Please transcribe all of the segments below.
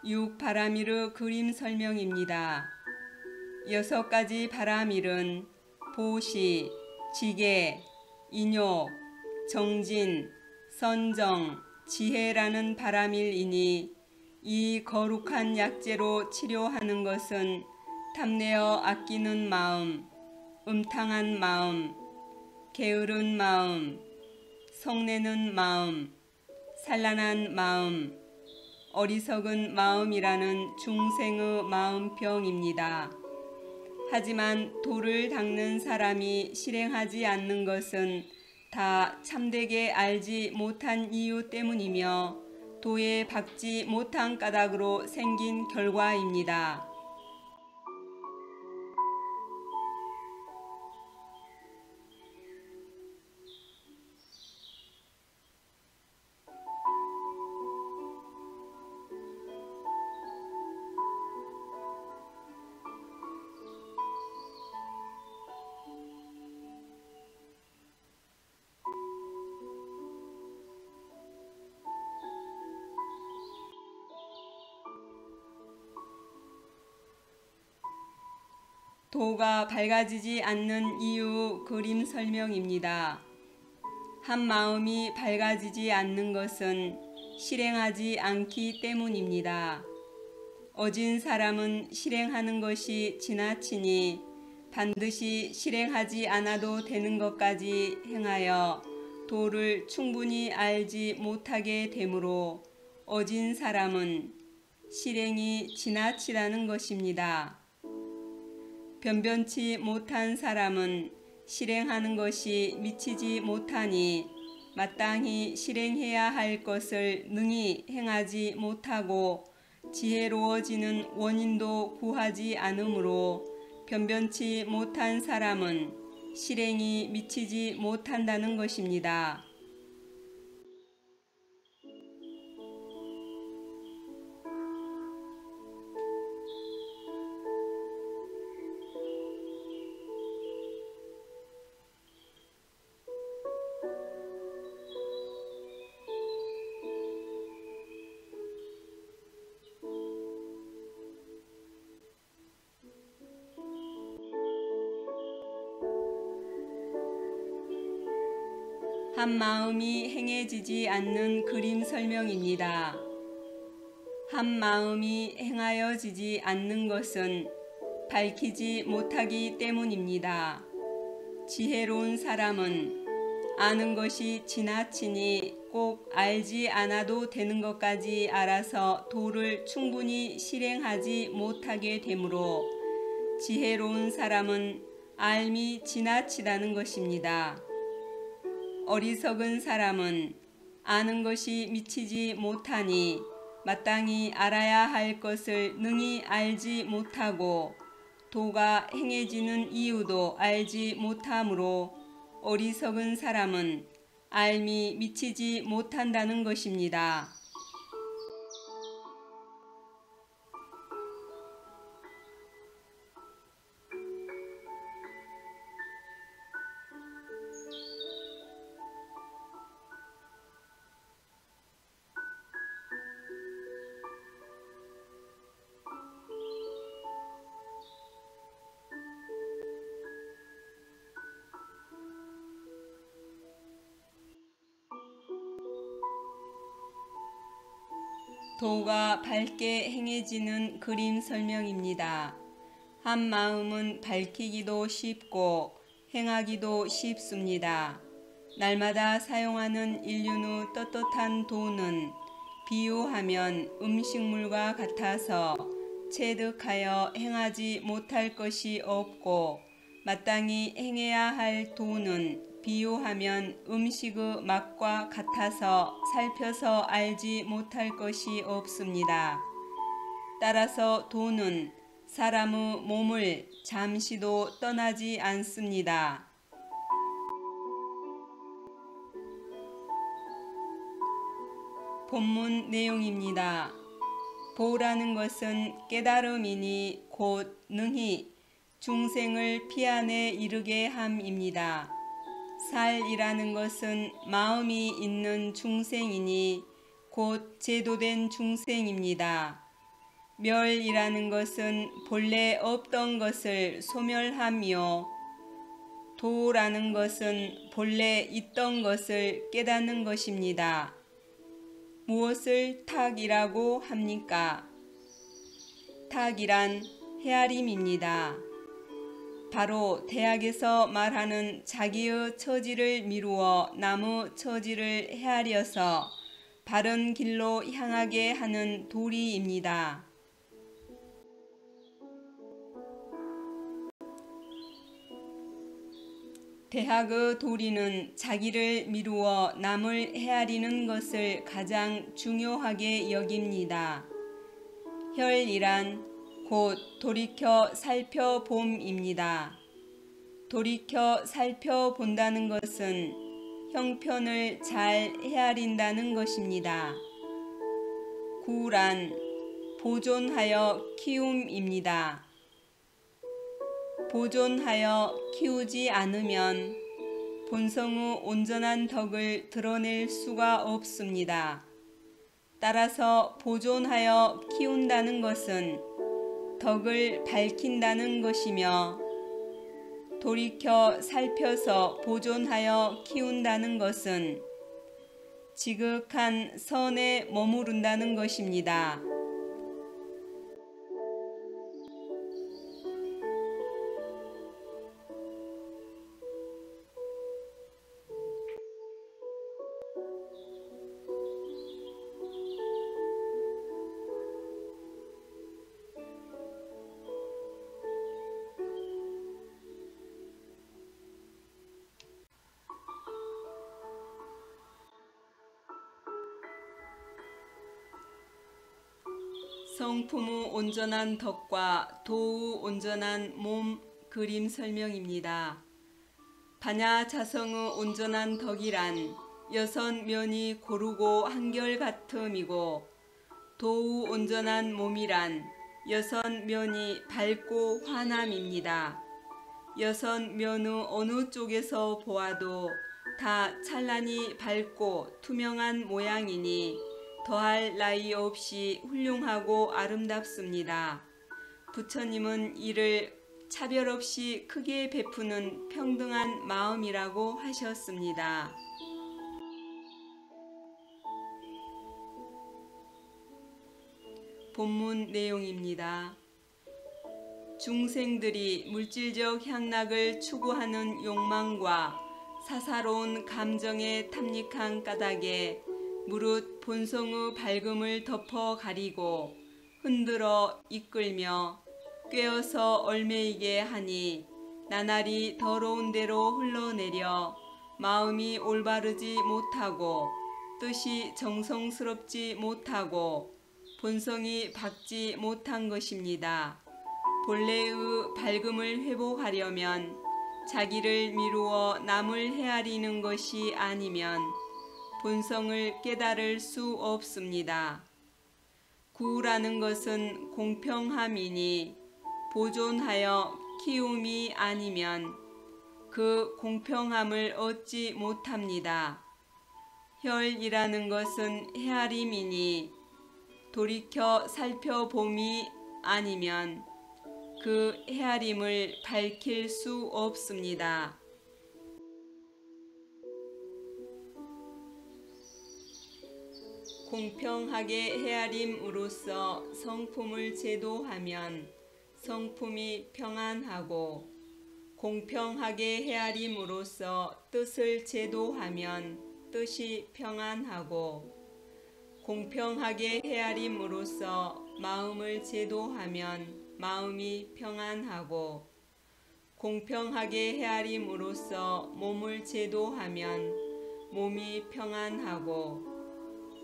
6바라미르 그림 설명입니다. 6가지 바라밀은 보시, 지계, 인욕, 정진, 선정, 지혜라는 바라밀이니 이 거룩한 약재로 치료하는 것은 탐내어 아끼는 마음, 음탕한 마음, 게으른 마음, 성내는 마음, 산란한 마음, 어리석은 마음이라는 중생의 마음병입니다. 하지만 도를 닦는 사람이 실행하지 않는 것은 다 참되게 알지 못한 이유 때문이며 도에 박지 못한 까닭으로 생긴 결과입니다. 도가 밝아지지 않는 이유 그림 설명입니다. 한 마음이 밝아지지 않는 것은 실행하지 않기 때문입니다. 어진 사람은 실행하는 것이 지나치니 반드시 실행하지 않아도 되는 것까지 행하여 도를 충분히 알지 못하게 되므로 어진 사람은 실행이 지나치다는 것입니다. 변변치 못한 사람은 실행하는 것이 미치지 못하니 마땅히 실행해야 할 것을 능히 행하지 못하고 지혜로워지는 원인도 구하지 않으므로 변변치 못한 사람은 실행이 미치지 못한다는 것입니다. 한 마음이 행해지지 않는 그림 설명입니다. 한 마음이 행하여지지 않는 것은 밝히지 못하기 때문입니다. 지혜로운 사람은 아는 것이 지나치니 꼭 알지 않아도 되는 것까지 알아서 도를 충분히 실행하지 못하게 되므로 지혜로운 사람은 알미 지나치다는 것입니다. 어리석은 사람은 아는 것이 미치지 못하니 마땅히 알아야 할 것을 능히 알지 못하고 도가 행해지는 이유도 알지 못하므로 어리석은 사람은 알미 미치지 못한다는 것입니다. 도가 밝게 행해지는 그림 설명입니다. 한 마음은 밝히기도 쉽고 행하기도 쉽습니다. 날마다 사용하는 인륜의 떳떳한 도는 비유하면 음식물과 같아서 체득하여 행하지 못할 것이 없고 마땅히 행해야 할 도는 비유하면 음식의 맛과 같아서 살펴서 알지 못할 것이 없습니다. 따라서 도는 사람의 몸을 잠시도 떠나지 않습니다. 본문 내용입니다. 보라는 것은 깨달음이니 곧 능히 중생을 피안에 이르게 함입니다. 살이라는 것은 마음이 있는 중생이니 곧 제도된 중생입니다. 멸이라는 것은 본래 없던 것을 소멸함이요 도라는 것은 본래 있던 것을 깨닫는 것입니다. 무엇을 탁이라고 합니까? 탁이란 헤아림입니다. 바로 대학에서 말하는 자기의 처지를 미루어 남의 처지를 헤아려서 바른 길로 향하게 하는 도리입니다. 대학의 도리는 자기를 미루어 남을 헤아리는 것을 가장 중요하게 여깁니다. 혈이란 곧 돌이켜 살펴봄입니다. 돌이켜 살펴본다는 것은 형편을 잘 헤아린다는 것입니다. 구란 보존하여 키움입니다. 보존하여 키우지 않으면 본성의 온전한 덕을 드러낼 수가 없습니다. 따라서 보존하여 키운다는 것은 덕을 밝힌다는 것이며 돌이켜 살펴서 보존하여 키운다는 것은 지극한 선에 머무른다는 것입니다. 성품의 온전한 덕과 도의 온전한 몸 그림 설명입니다. 반야자성의 온전한 덕이란 여섯 면이 고르고 한결같음이고 도의 온전한 몸이란 여섯 면이 밝고 환함입니다. 여섯 면의 어느 쪽에서 보아도 다 찬란히 밝고 투명한 모양이니 더할 나위 없이 훌륭하고 아름답습니다. 부처님은 이를 차별 없이 크게 베푸는 평등한 마음이라고 하셨습니다. 본문 내용입니다. 중생들이 물질적 향락을 추구하는 욕망과 사사로운 감정에 탐닉한 까닭에 무릇 본성의 밝음을 덮어 가리고 흔들어 이끌며 꿰어서 얼매이게 하니 나날이 더러운 데로 흘러내려 마음이 올바르지 못하고 뜻이 정성스럽지 못하고 본성이 밝지 못한 것입니다. 본래의 밝음을 회복하려면 자기를 미루어 남을 헤아리는 것이 아니면 본성을 깨달을 수 없습니다. 구라는 것은 공평함이니 보존하여 키움이 아니면 그 공평함을 얻지 못합니다. 혈이라는 것은 헤아림이니 돌이켜 살펴봄이 아니면 그 헤아림을 밝힐 수 없습니다. 공평하게 헤아림으로써 성품을 제도하면 성품이 평안하고 공평하게 헤아림으로써 뜻을 제도하면 뜻이 평안하고 공평하게 헤아림으로써 마음을 제도하면 마음이 평안하고 공평하게 헤아림으로써 몸을 제도하면 몸이 평안하고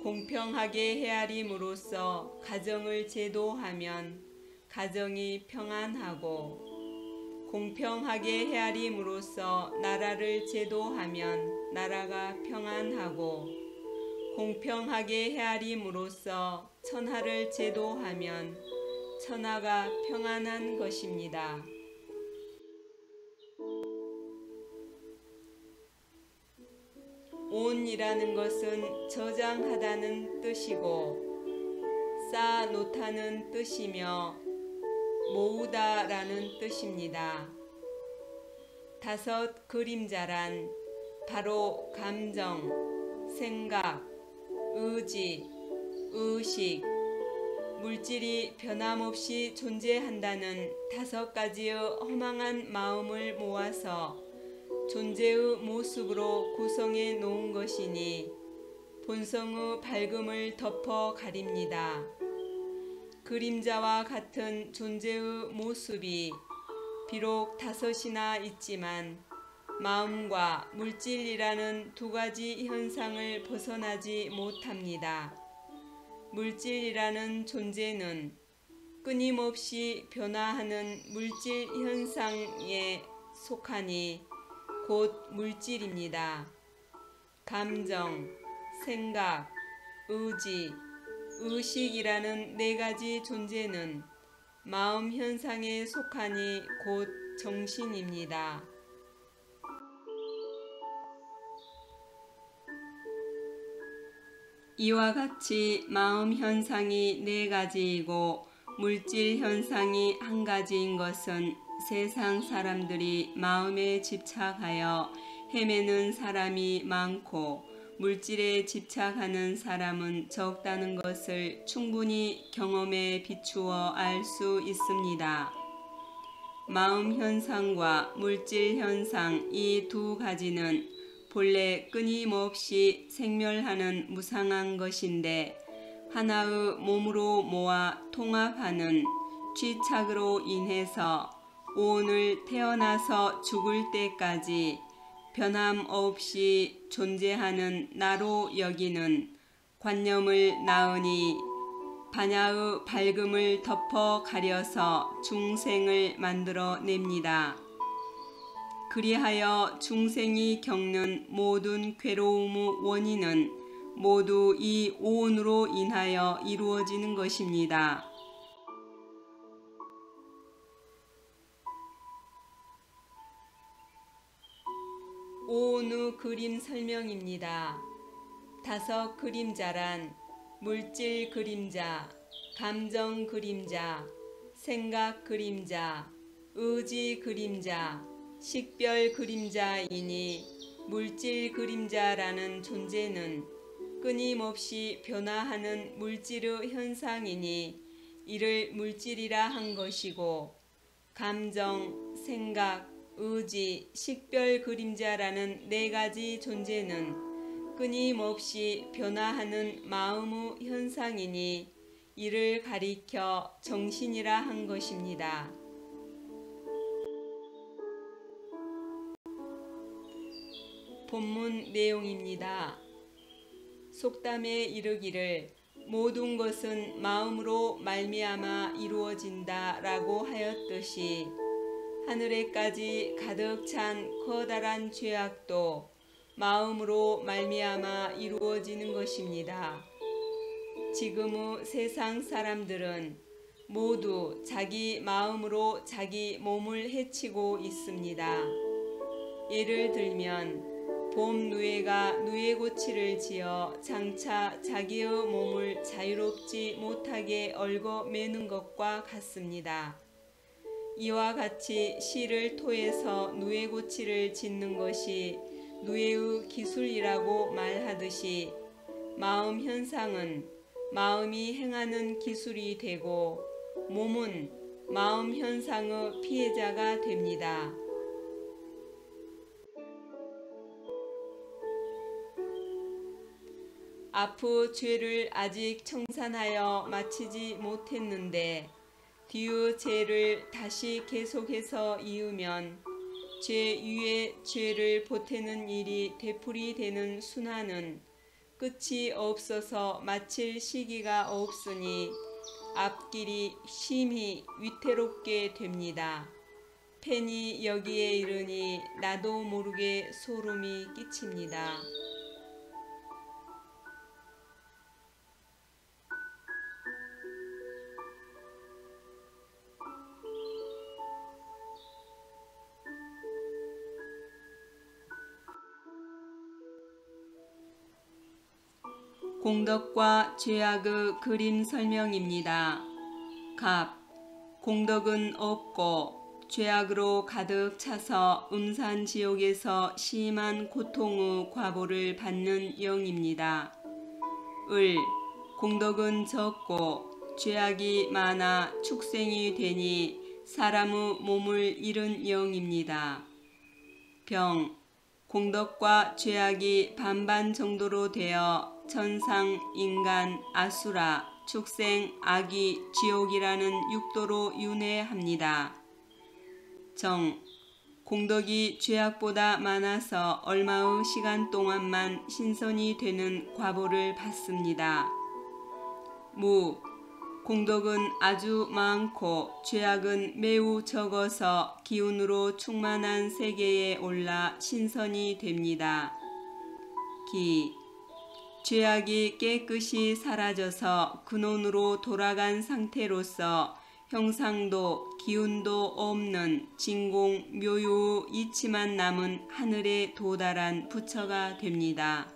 공평하게 헤아림으로써 가정을 제도하면 가정이 평안하고 공평하게 헤아림으로써 나라를 제도하면 나라가 평안하고 공평하게 헤아림으로써 천하를 제도하면 천하가 평안한 것입니다. 온이라는 것은 저장하다는 뜻이고 쌓아 놓다는 뜻이며 모으다라는 뜻입니다. 다섯 그림자란 바로 감정, 생각, 의지, 의식, 물질이 변함없이 존재한다는 다섯 가지의 허망한 마음을 모아서 존재의 모습으로 구성해 놓은 것이니 본성의 밝음을 덮어 가립니다. 그림자와 같은 존재의 모습이 비록 다섯이나 있지만 마음과 물질이라는 두 가지 현상을 벗어나지 못합니다. 물질이라는 존재는 끊임없이 변화하는 물질 현상에 속하니 곧 물질입니다. 감정, 생각, 의지, 의식이라는 네 가지 존재는 마음 현상에 속하니 곧 정신입니다. 이와 같이 마음 현상이 네 가지이고 물질 현상이 한 가지인 것은 세상 사람들이 마음에 집착하여 헤매는 사람이 많고 물질에 집착하는 사람은 적다는 것을 충분히 경험에 비추어 알 수 있습니다. 마음 현상과 물질 현상 이 두 가지는 본래 끊임없이 생멸하는 무상한 것인데 하나의 몸으로 모아 통합하는 취착으로 인해서 오늘 태어나서 죽을 때까지 변함없이 존재하는 나로 여기는 관념을 낳으니 반야의 밝음을 덮어 가려서 중생을 만들어냅니다. 그리하여 중생이 겪는 모든 괴로움의 원인은 모두 이 오온으로 인하여 이루어지는 것입니다. 오온의 그림 설명입니다. 다섯 그림자란 물질 그림자, 감정 그림자, 생각 그림자, 의지 그림자, 식별 그림자이니 물질 그림자라는 존재는 끊임없이 변화하는 물질의 현상이니 이를 물질이라 한 것이고 감정, 생각, 의지, 식별 그림자라는 네 가지 존재는 끊임없이 변화하는 마음의 현상이니 이를 가리켜 정신이라 한 것입니다. 본문 내용입니다. 속담에 이르기를 모든 것은 마음으로 말미암아 이루어진다 라고 하였듯이 하늘에까지 가득 찬 커다란 죄악도 마음으로 말미암아 이루어지는 것입니다. 지금의 세상 사람들은 모두 자기 마음으로 자기 몸을 해치고 있습니다. 예를 들면 봄 누에가 누에고치를 지어 장차 자기의 몸을 자유롭지 못하게 얽어매는 것과 같습니다. 이와 같이 실을 토해서 누에고치를 짓는 것이 누에의 기술이라고 말하듯이 마음 현상은 마음이 행하는 기술이 되고 몸은 마음 현상의 피해자가 됩니다. 앞의 죄를 아직 청산하여 마치지 못했는데 뒤의 죄를 다시 계속해서 이으면 죄 위에 죄를 보태는 일이 되풀이되는 순환은 끝이 없어서 마칠 시기가 없으니 앞길이 심히 위태롭게 됩니다. 팬이 여기에 이르니 나도 모르게 소름이 끼칩니다. 공덕과 죄악의 그림 설명입니다. 갑, 공덕은 없고 죄악으로 가득 차서 음산지옥에서 심한 고통의 과보를 받는 영입니다. 을, 공덕은 적고 죄악이 많아 축생이 되니 사람의 몸을 잃은 영입니다. 병, 공덕과 죄악이 반반 정도로 되어 천상, 인간, 아수라, 축생, 악이, 지옥이라는 육도로 윤회합니다. 정, 공덕이 죄악보다 많아서 얼마의 시간 동안만 신선이 되는 과보를 받습니다. 무, 공덕은 아주 많고 죄악은 매우 적어서 기운으로 충만한 세계에 올라 신선이 됩니다. 기, 죄악이 깨끗이 사라져서 근원으로 돌아간 상태로서 형상도 기운도 없는 진공 묘유 이치만 남은 하늘에 도달한 부처가 됩니다.